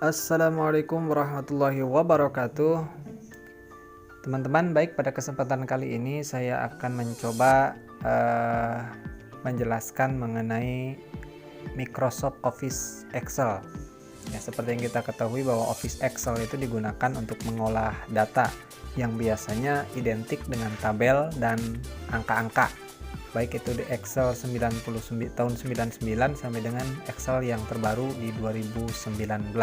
Assalamualaikum warahmatullahi wabarakatuh. Teman-teman, baik, pada kesempatan kali ini saya akan mencoba menjelaskan mengenai Microsoft Office Excel. Ya, seperti yang kita ketahui bahwa Office Excel itu digunakan untuk mengolah data yang biasanya identik dengan tabel dan angka-angka. Baik itu di Excel tahun 99 sampai dengan Excel yang terbaru di 2019.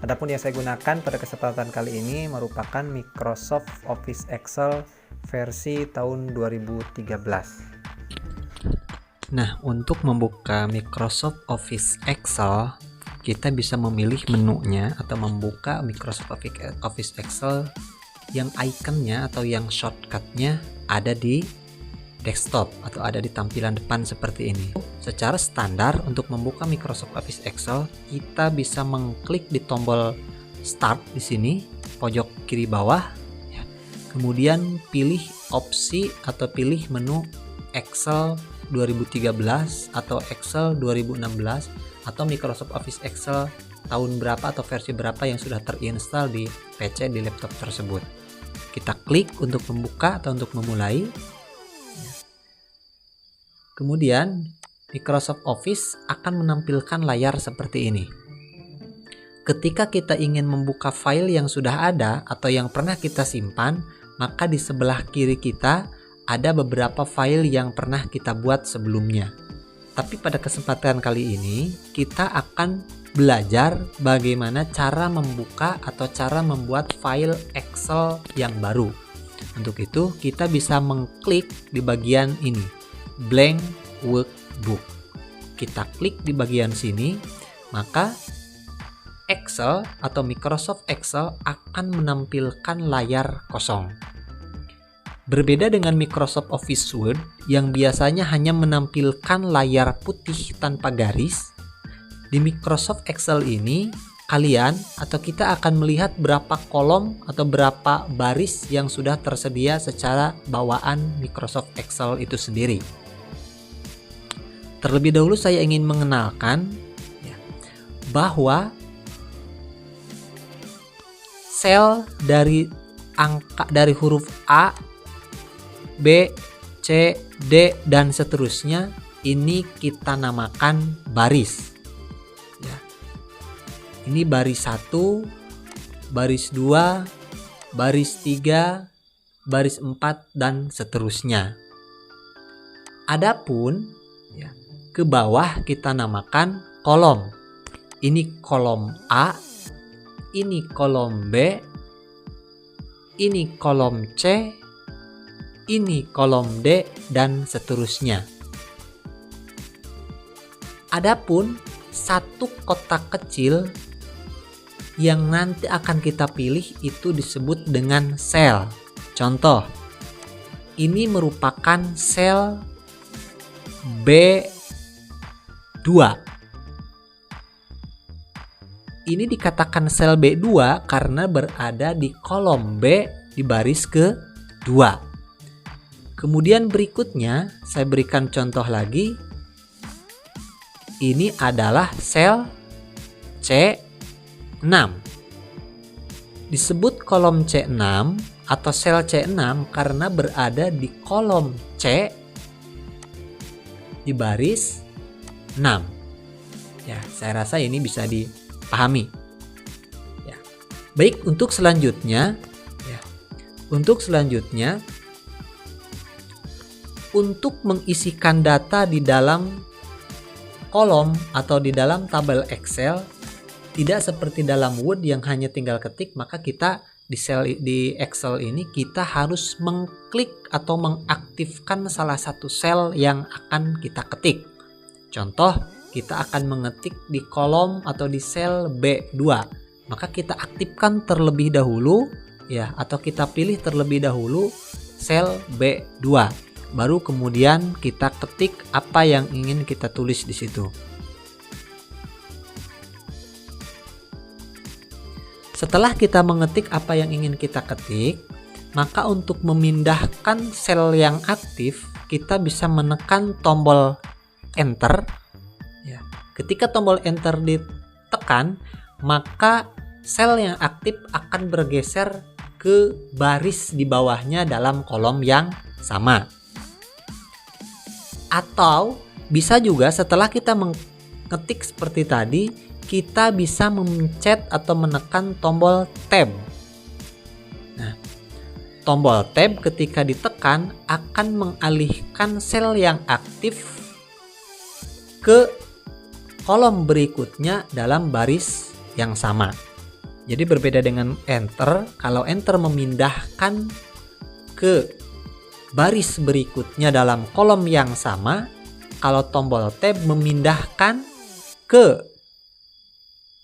Adapun yang saya gunakan pada kesempatan kali ini merupakan Microsoft Office Excel versi tahun 2013. Nah, untuk membuka Microsoft Office Excel, kita bisa memilih menunya atau membuka Microsoft Office Excel yang ikonnya atau yang shortcutnya ada di desktop atau ada di tampilan depan seperti ini. Secara standar untuk membuka Microsoft Office Excel, kita bisa mengklik di tombol Start di sini pojok kiri bawah, ya. Kemudian pilih opsi atau pilih menu Excel 2013 atau Excel 2016 atau Microsoft Office Excel tahun berapa atau versi berapa yang sudah terinstall di PC di laptop tersebut. Kita klik untuk membuka atau untuk memulai. Kemudian Microsoft Office akan menampilkan layar seperti ini. Ketika kita ingin membuka file yang sudah ada atau yang pernah kita simpan, maka di sebelah kiri kita ada beberapa file yang pernah kita buat sebelumnya. Tapi pada kesempatan kali ini kita akan belajar bagaimana cara membuka atau cara membuat file Excel yang baru. Untuk itu kita bisa mengklik di bagian ini, blank workbook. Kita klik di bagian sini, maka Excel atau Microsoft Excel akan menampilkan layar kosong. Berbeda dengan Microsoft Office Word yang biasanya hanya menampilkan layar putih tanpa garis, di Microsoft Excel ini kalian atau kita akan melihat berapa kolom atau berapa baris yang sudah tersedia secara bawaan Microsoft Excel itu sendiri. Terlebih dahulu saya ingin mengenalkan bahwa sel dari huruf A, B, C, D dan seterusnya ini kita namakan baris. Ya. Ini baris 1, baris 2, baris 3, baris 4 dan seterusnya. Adapun ke bawah kita namakan kolom. Ini kolom A, ini kolom B, ini kolom C, ini kolom D dan seterusnya. Adapun satu kotak kecil yang nanti akan kita pilih itu disebut dengan sel. Contoh, ini merupakan sel B2. Ini dikatakan sel B2 karena berada di kolom B di baris ke-2. Kemudian berikutnya saya berikan contoh lagi. Ini adalah sel C6. Disebut kolom C6 atau sel C6 karena berada di kolom C di baris 6. Ya, saya rasa ini bisa dipahami. Ya. Baik, untuk selanjutnya, untuk mengisikan data di dalam kolom atau di dalam tabel Excel, tidak seperti dalam Word yang hanya tinggal ketik, maka kita di Excel ini kita harus mengklik atau mengaktifkan salah satu sel yang akan kita ketik. Contoh, kita akan mengetik di kolom atau di sel B2. Maka kita aktifkan terlebih dahulu atau kita pilih terlebih dahulu sel B2. Baru kemudian kita ketik apa yang ingin kita tulis di situ. Setelah kita mengetik apa yang ingin kita ketik, maka untuk memindahkan sel yang aktif, kita bisa menekan tombol Enter. Ketika tombol Enter ditekan, maka sel yang aktif akan bergeser ke baris di bawahnya dalam kolom yang sama. Atau bisa juga setelah kita mengetik seperti tadi, kita bisa memencet atau menekan tombol tab. Nah, tombol tab ketika ditekan akan mengalihkan sel yang aktif ke kolom berikutnya dalam baris yang sama. Jadi berbeda dengan enter, kalau enter memindahkan ke baris berikutnya dalam kolom yang sama, kalau tombol tab memindahkan ke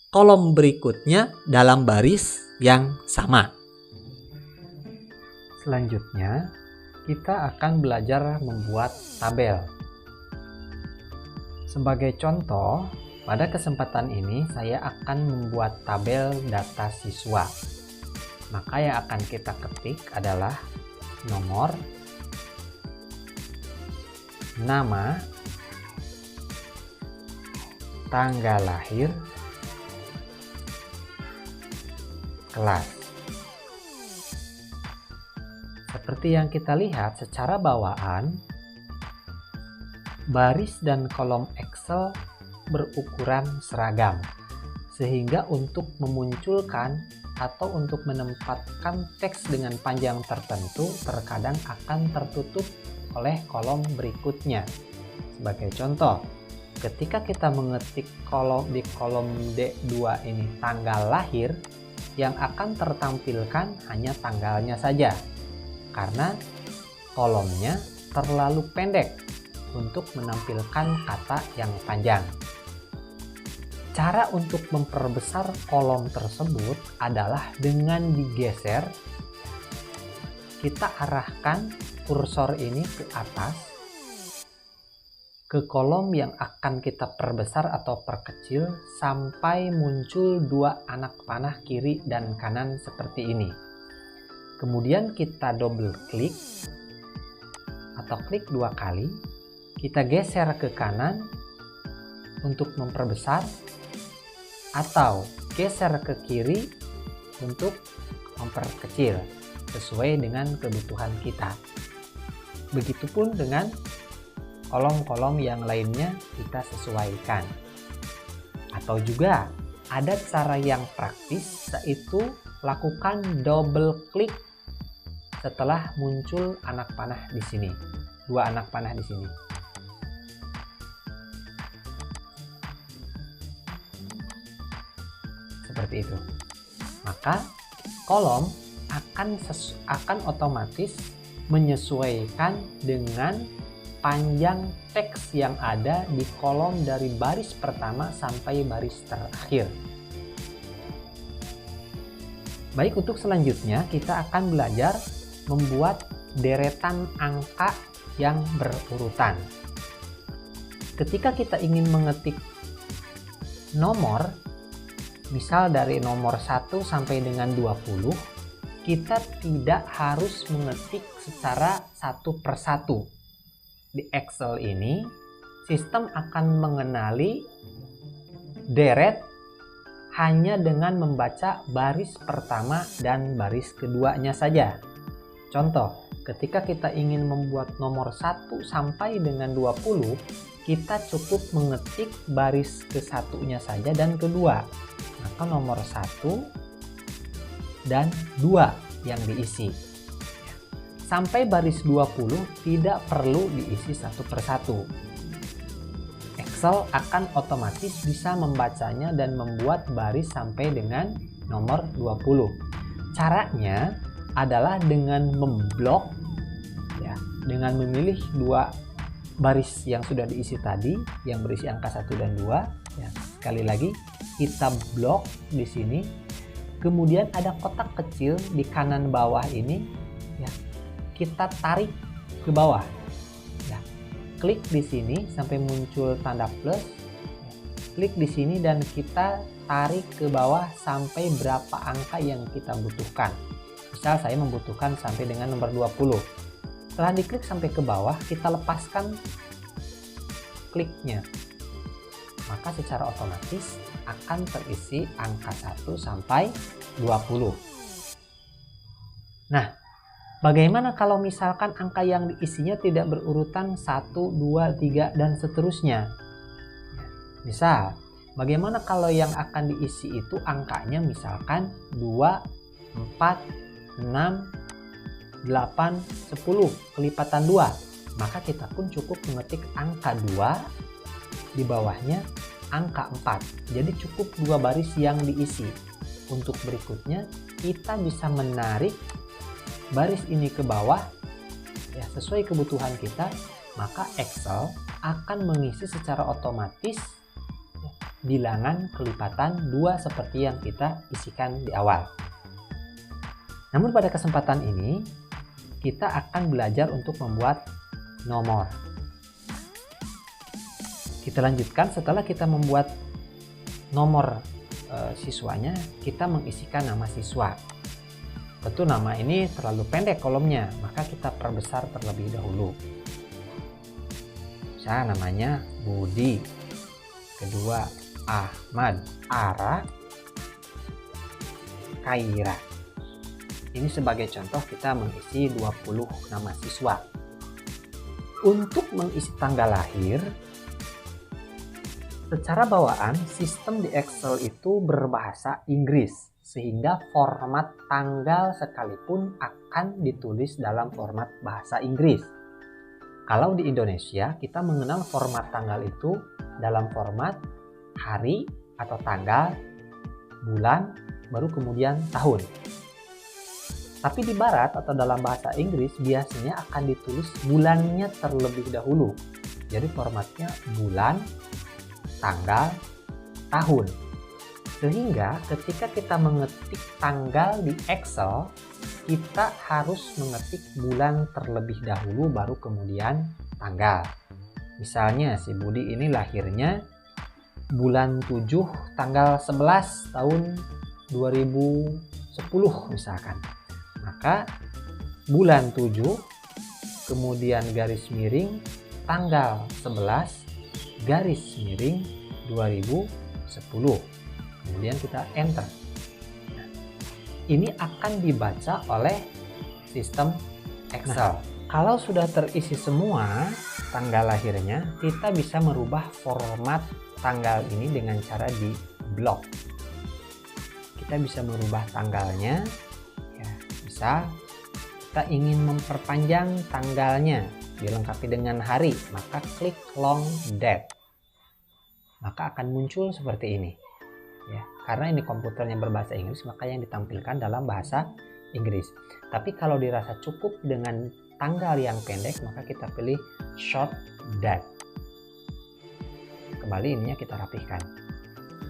kolom berikutnya dalam baris yang sama. Selanjutnya, kita akan belajar membuat tabel. Sebagai contoh, pada kesempatan ini saya akan membuat tabel data siswa. Maka yang akan kita ketik adalah nomor, nama, tanggal lahir, kelas. Seperti yang kita lihat secara bawaan, baris dan kolom Excel berukuran seragam, sehingga untuk memunculkan atau untuk menempatkan teks dengan panjang tertentu terkadang akan tertutup oleh kolom berikutnya. Sebagai contoh, ketika kita mengetik di kolom D2 ini tanggal lahir, yang akan tertampilkan hanya tanggalnya saja, karena kolomnya terlalu pendek untuk menampilkan kata yang panjang. Cara untuk memperbesar kolom tersebut adalah dengan digeser, kita arahkan kursor ini ke atas, ke kolom yang akan kita perbesar atau perkecil sampai muncul dua anak panah kiri dan kanan seperti ini. Kemudian kita double klik atau klik 2 kali, kita geser ke kanan untuk memperbesar atau geser ke kiri untuk memperkecil sesuai dengan kebutuhan kita. Begitupun dengan kolom-kolom yang lainnya kita sesuaikan. Atau juga ada cara yang praktis, yaitu lakukan double klik setelah muncul anak panah di sini, 2 anak panah di sini. Seperti itu. Maka kolom akan otomatis menyesuaikan dengan panjang teks yang ada di kolom dari baris pertama sampai baris terakhir. Baik, untuk selanjutnya kita akan belajar membuat deretan angka yang berurutan. Ketika kita ingin mengetik nomor, misal dari nomor 1 sampai dengan 20, kita tidak harus mengetik secara satu persatu. Di Excel ini, sistem akan mengenali deret hanya dengan membaca baris pertama dan baris keduanya saja. Contoh, ketika kita ingin membuat nomor 1 sampai dengan 20, kita cukup mengetik baris ke-1-nya saja dan kedua. Maka nomor 1 dan 2 yang diisi. Sampai baris 20 tidak perlu diisi satu persatu. Excel akan otomatis bisa membacanya dan membuat baris sampai dengan nomor 20. Caranya adalah dengan memblok, ya, dengan memilih 2 baris yang sudah diisi tadi, yang berisi angka 1 dan 2. Ya, sekali lagi kita blok di sini. Kemudian ada kotak kecil di kanan bawah ini, ya, kita tarik ke bawah. Ya, klik di sini sampai muncul tanda plus. Ya, klik di sini dan kita tarik ke bawah sampai berapa angka yang kita butuhkan. Misal saya membutuhkan sampai dengan nomor 20. Setelah diklik sampai ke bawah, kita lepaskan kliknya. maka secara otomatis akan terisi angka 1 sampai 20. Nah, bagaimana kalau misalkan angka yang diisinya tidak berurutan 1, 2, 3, dan seterusnya? Misal, bagaimana kalau yang akan diisi itu angkanya misalkan 2, 4, 6, 8, 10, kelipatan 2. Maka kita pun cukup mengetik angka 2, di bawahnya angka 4. Jadi cukup 2 baris yang diisi. Untuk berikutnya, kita bisa menarik baris ini ke bawah ya sesuai kebutuhan kita, maka Excel akan mengisi secara otomatis ya, bilangan kelipatan 2 seperti yang kita isikan di awal. Namun pada kesempatan ini kita akan belajar untuk membuat nomor. Kita lanjutkan setelah kita membuat nomor siswanya, kita mengisikan nama siswa. Tentu nama ini terlalu pendek kolomnya, maka kita perbesar terlebih dahulu. Misalnya namanya Budi, kedua Ahmad, Ara, Kaira. Ini sebagai contoh kita mengisi 20 nama siswa. Untuk mengisi tanggal lahir, secara bawaan sistem di Excel itu berbahasa Inggris, sehingga format tanggal sekalipun akan ditulis dalam format bahasa Inggris. Kalau di Indonesia kita mengenal format tanggal itu dalam format hari atau tanggal, bulan, baru kemudian tahun. Tapi di barat atau dalam bahasa Inggris biasanya akan ditulis bulannya terlebih dahulu. Jadi formatnya bulan, tanggal, tahun. Sehingga ketika kita mengetik tanggal di Excel, kita harus mengetik bulan terlebih dahulu baru kemudian tanggal. Misalnya si Budi ini lahirnya bulan 7 tanggal 11 tahun 2010 misalkan. Maka bulan 7 kemudian garis miring tanggal 11 garis miring 2010, kemudian kita enter. Nah, ini akan dibaca oleh sistem Excel. Kalau sudah terisi semua tanggal lahirnya, kita bisa merubah format tanggal ini dengan cara di blok. Kita bisa merubah tanggalnya, ya, bisa kita ingin memperpanjang tanggalnya dilengkapi dengan hari, maka klik long date, maka akan muncul seperti ini ya. Karena ini komputernya berbahasa Inggris, maka yang ditampilkan dalam bahasa Inggris. Tapi kalau dirasa cukup dengan tanggal yang pendek, maka kita pilih short date. Kembali ininya kita rapihkan,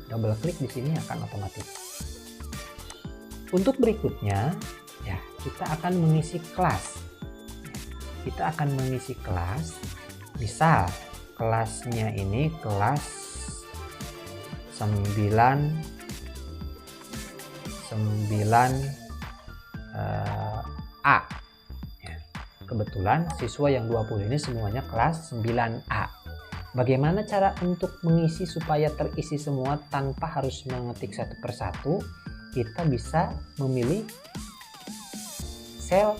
double klik di sini akan otomatis. Untuk berikutnya ya, kita akan mengisi kelas. Kita akan mengisi kelas, misal kelasnya ini kelas 9A. Ya, kebetulan siswa yang 20 ini semuanya kelas 9A. Bagaimana cara untuk mengisi supaya terisi semua tanpa harus mengetik satu persatu? Kita bisa memilih sel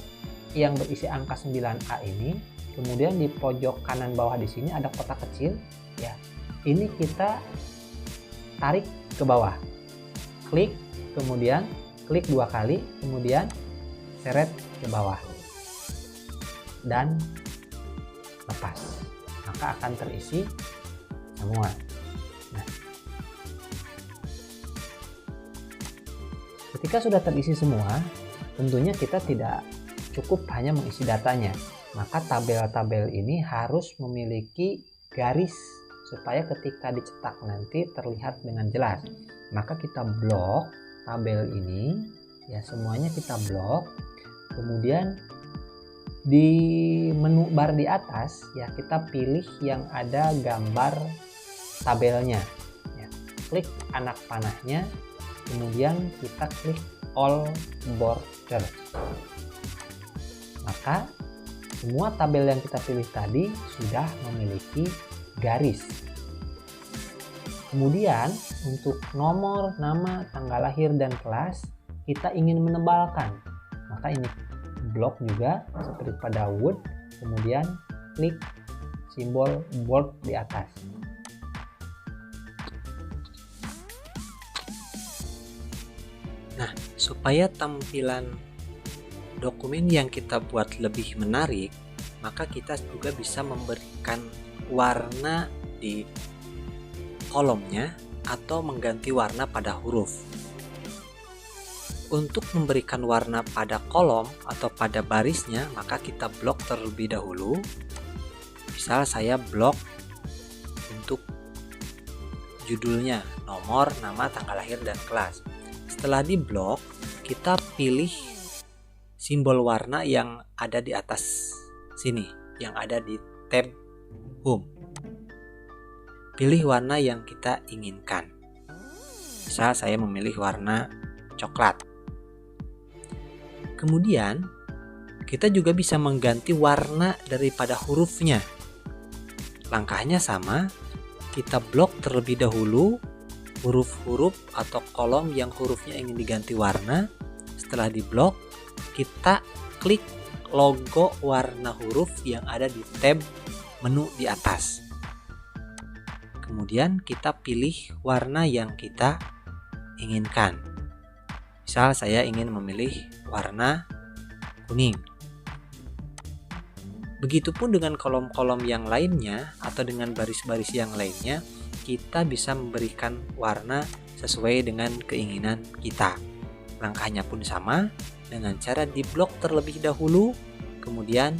yang berisi angka 9A ini, kemudian di pojok kanan bawah di sini ada kotak kecil ya. Ini kita tarik ke bawah. Klik, kemudian klik 2 kali, kemudian seret ke bawah. Dan lepas. Maka akan terisi semua. Nah, ketika sudah terisi semua, tentunya kita tidak cukup hanya mengisi datanya, maka tabel-tabel ini harus memiliki garis supaya ketika dicetak nanti terlihat dengan jelas. Maka kita blok tabel ini ya, semuanya kita blok. Kemudian di menu bar di atas ya, kita pilih yang ada gambar tabelnya ya. Klik anak panahnya, kemudian kita klik all border. Maka semua tabel yang kita pilih tadi sudah memiliki garis. Kemudian untuk nomor, nama, tanggal lahir, dan kelas kita ingin menebalkan, maka ini blok juga seperti pada Word, kemudian klik simbol bold di atas. Nah, supaya tampilan dokumen yang kita buat lebih menarik, maka kita juga bisa memberikan warna di kolomnya atau mengganti warna pada huruf. Untuk memberikan warna pada kolom atau pada barisnya, maka kita blok terlebih dahulu. Misal saya blok untuk judulnya, nomor, nama, tanggal lahir, dan kelas. Setelah di blok, kita pilih simbol warna yang ada di atas sini, yang ada di tab Home. Pilih warna yang kita inginkan. Misal saya memilih warna coklat. Kemudian kita juga bisa mengganti warna daripada hurufnya. Langkahnya sama, kita blok terlebih dahulu huruf-huruf atau kolom yang hurufnya ingin diganti warna. Setelah diblok, kita klik logo warna huruf yang ada di tab menu di atas. Kemudian kita pilih warna yang kita inginkan. Misal saya ingin memilih warna kuning. Begitupun dengan kolom-kolom yang lainnya atau dengan baris-baris yang lainnya, kita bisa memberikan warna sesuai dengan keinginan kita. Langkahnya pun sama, dengan cara diblok terlebih dahulu, kemudian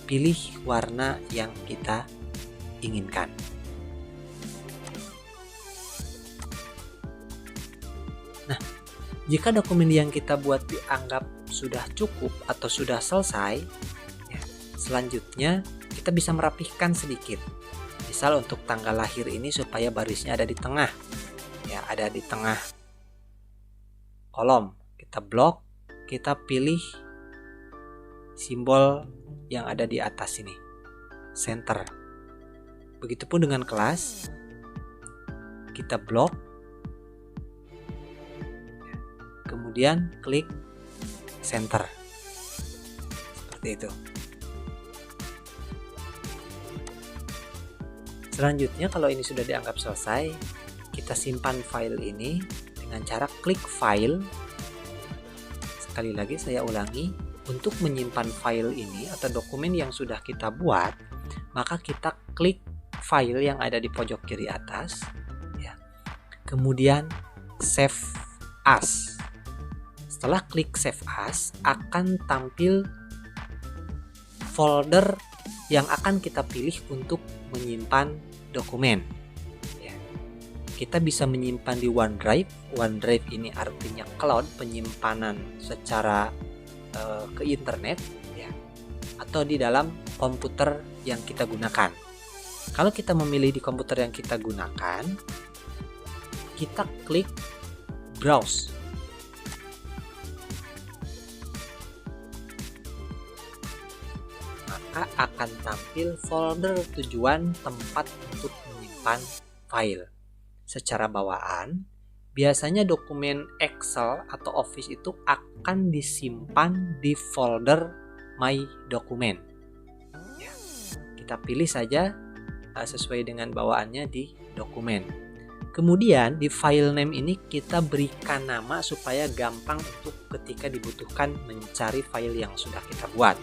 pilih warna yang kita inginkan. Nah, jika dokumen yang kita buat dianggap sudah cukup atau sudah selesai, ya, selanjutnya kita bisa merapihkan sedikit. Misal untuk tanggal lahir ini supaya barisnya ada di tengah, ya, ada di tengah kolom. Kita blok, kita pilih simbol yang ada di atas ini, center. Begitupun dengan kelas, kita blok, kemudian klik center, seperti itu. Selanjutnya, kalau ini sudah dianggap selesai, kita simpan file ini dengan cara klik file. Sekali lagi saya ulangi, untuk menyimpan file ini atau dokumen yang sudah kita buat, maka kita klik file yang ada di pojok kiri atas, ya. Kemudian save as. Setelah klik save as, akan tampil folder yang akan kita pilih untuk menyimpan dokumen. Ya. Kita bisa menyimpan di OneDrive. OneDrive ini artinya cloud, penyimpanan secara ke internet, ya, atau di dalam komputer yang kita gunakan. Kalau kita memilih di komputer yang kita gunakan, kita klik browse. Maka akan tampil folder tujuan tempat untuk menyimpan file. Secara bawaan, biasanya dokumen Excel atau Office itu akan disimpan di folder My Document. Ya, kita pilih saja sesuai dengan bawaannya di dokumen. Kemudian di file name ini kita berikan nama supaya gampang untuk ketika dibutuhkan mencari file yang sudah kita buat.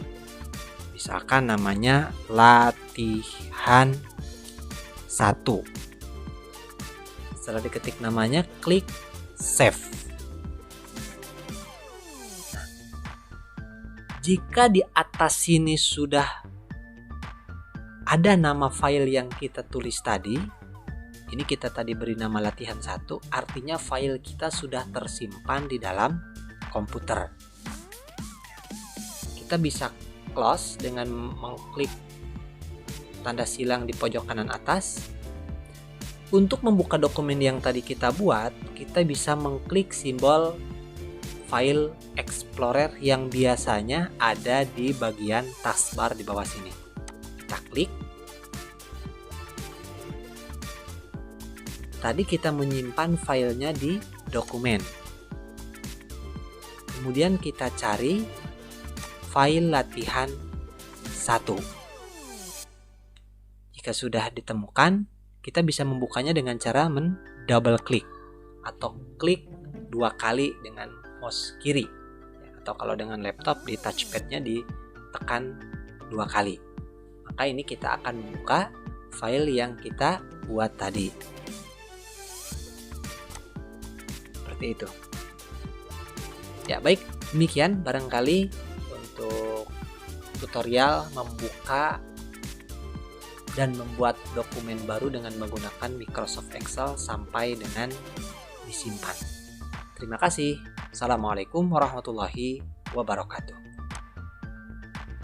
Misalkan namanya latihan 1. Setelah diketik namanya, klik save. Nah, jika di atas sini sudah ada nama file yang kita tulis tadi, ini kita tadi beri nama latihan 1, artinya file kita sudah tersimpan di dalam komputer. Kita bisa close dengan mengklik tanda silang di pojok kanan atas. Untuk membuka dokumen yang tadi kita buat, kita bisa mengklik simbol File Explorer yang biasanya ada di bagian taskbar di bawah sini. Kita klik. Tadi kita menyimpan filenya di dokumen. Kemudian kita cari file latihan 1. Jika sudah ditemukan, kita bisa membukanya dengan cara double klik atau klik 2 kali dengan mouse kiri. Atau kalau dengan laptop di touchpadnya ditekan 2 kali. Maka ini kita akan membuka file yang kita buat tadi. Seperti itu. Ya baik, demikian barangkali untuk tutorial membuka dan membuat dokumen baru dengan menggunakan Microsoft Excel sampai dengan disimpan. Terima kasih. Assalamualaikum warahmatullahi wabarakatuh.